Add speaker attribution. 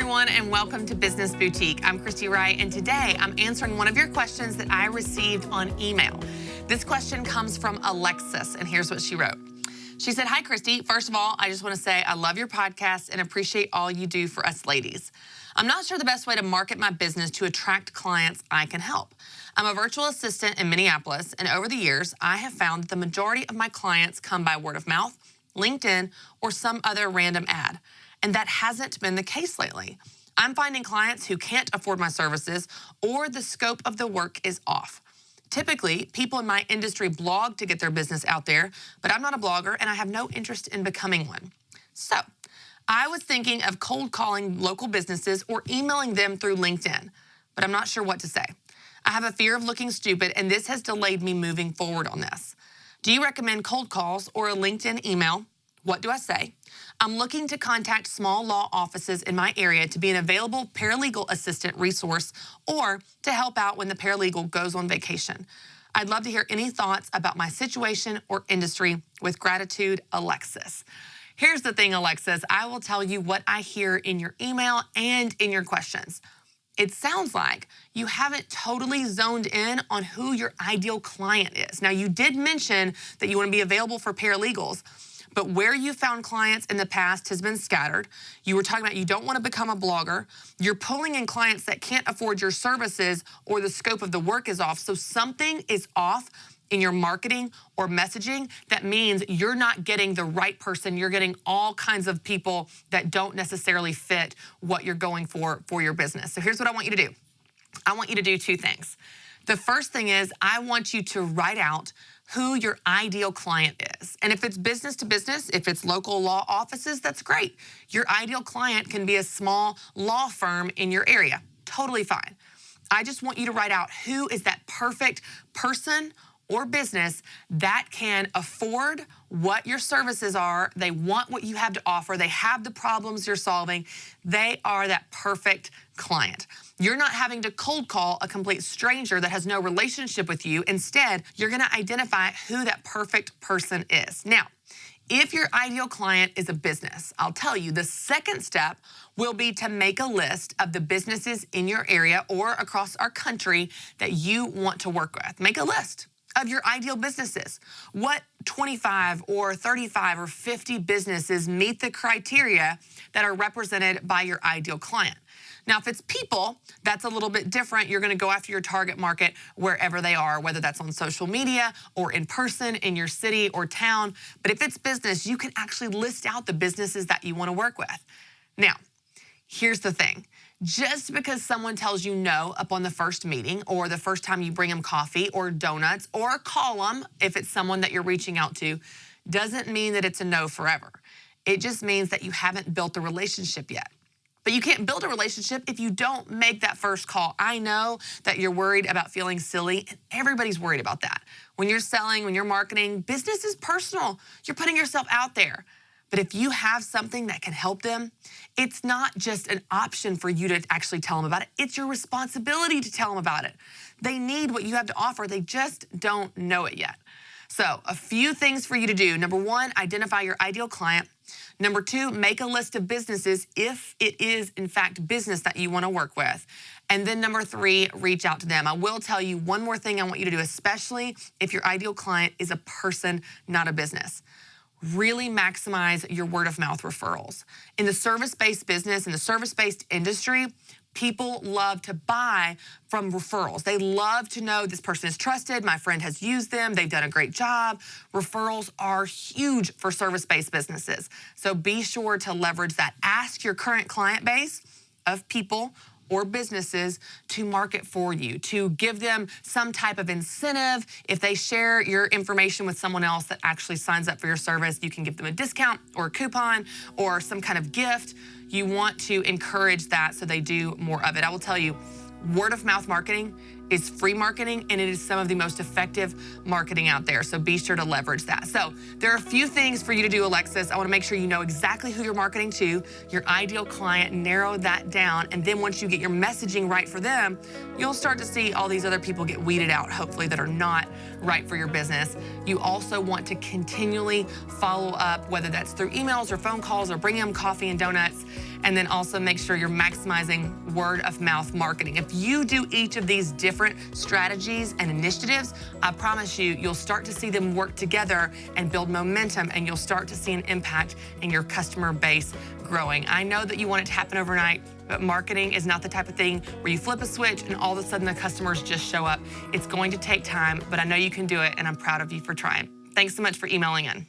Speaker 1: everyone, and welcome to Business Boutique. I'm Christy Wright, and today I'm answering one of your questions that I received on email. This question comes from Alexis, and here's what she wrote. She said, "Hi, Christy. First of all, I just want to say I love your podcast and appreciate all you do for us ladies. I'm not sure the best way to market my business to attract clients I can help. I'm a virtual assistant in Minneapolis, and over the years, I have found that the majority of my clients come by word of mouth, LinkedIn, or some other random ad. And that hasn't been the case lately. I'm finding clients who can't afford my services or the scope of the work is off. Typically, people in my industry blog to get their business out there, but I'm not a blogger and I have no interest in becoming one. So, I was thinking of cold calling local businesses or emailing them through LinkedIn, but I'm not sure what to say. I have a fear of looking stupid, and this has delayed me moving forward on this. Do you recommend cold calls or a LinkedIn email? What do I say? I'm looking to contact small law offices in my area to be an available paralegal assistant resource or to help out when the paralegal goes on vacation. I'd love to hear any thoughts about my situation or industry. With gratitude, Alexis." Here's the thing, Alexis. I will tell you what I hear in your email and in your questions. It sounds like you haven't totally zoned in on who your ideal client is. Now, you did mention that you want to be available for paralegals, but where you found clients in the past has been scattered. You were talking about you don't want to become a blogger. You're pulling in clients that can't afford your services or the scope of the work is off. So something is off in your marketing or messaging. That means you're not getting the right person. You're getting all kinds of people that don't necessarily fit what you're going for your business. So here's what I want you to do. I want you to do two things. The first thing is I want you to write out who your ideal client is. And if it's business to business, if it's local law offices, that's great. Your ideal client can be a small law firm in your area. Totally fine. I just want you to write out who is that perfect person or business that can afford what your services are. They want what you have to offer. They have the problems you're solving. They are that perfect client. You're not having to cold call a complete stranger that has no relationship with you. Instead, you're going to identify who that perfect person is. Now, if your ideal client is a business, I'll tell you, the second step will be to make a list of the businesses in your area or across our country that you want to work with. Make a list of your ideal businesses. What 25 or 35 or 50 businesses meet the criteria that are represented by your ideal client? Now, if it's people, that's a little bit different. You're going to go after your target market wherever they are, whether that's on social media or in person in your city or town. But if it's business, you can actually list out the businesses that you want to work with. Now, here's the thing. Just because someone tells you no upon the first meeting or the first time you bring them coffee or donuts or call them, if it's someone that you're reaching out to, doesn't mean that it's a no forever. It just means that you haven't built a relationship yet. But you can't build a relationship if you don't make that first call. I know that you're worried about feeling silly, and everybody's worried about that. When you're selling, when you're marketing, business is personal. You're putting yourself out there. But if you have something that can help them, it's not just an option for you to actually tell them about it. It's your responsibility to tell them about it. They need what you have to offer. They just don't know it yet. So a few things for you to do. Number one, identify your ideal client. Number two, make a list of businesses if it is, in fact, business that you want to work with. And then number three, reach out to them. I will tell you one more thing I want you to do, especially if your ideal client is a person, not a business. Really maximize your word of mouth referrals. In the service-based business, in the service-based industry, people love to buy from referrals. They love to know this person is trusted. My friend has used them. They've done a great job. Referrals are huge for service-based businesses. So be sure to leverage that. Ask your current client base of people or businesses to market for you, to give them some type of incentive. If they share your information with someone else that actually signs up for your service, you can give them a discount or a coupon or some kind of gift. You want to encourage that so they do more of it. I will tell you, word of mouth marketing is free marketing, and it is some of the most effective marketing out there. So be sure to leverage that. So there are a few things for you to do, Alexis. I want to make sure you know exactly who you're marketing to, your ideal client, narrow that down. And then once you get your messaging right for them, you'll start to see all these other people get weeded out, hopefully, that are not right for your business. You also want to continually follow up, whether that's through emails or phone calls or bringing them coffee and donuts. And then also make sure you're maximizing word of mouth marketing. If you do each of these different strategies and initiatives, I promise you, you'll start to see them work together and build momentum, and you'll start to see an impact in your customer base growing. I know that you want it to happen overnight, but marketing is not the type of thing where you flip a switch and all of a sudden the customers just show up. It's going to take time, but I know you can do it, and I'm proud of you for trying. Thanks so much for emailing in.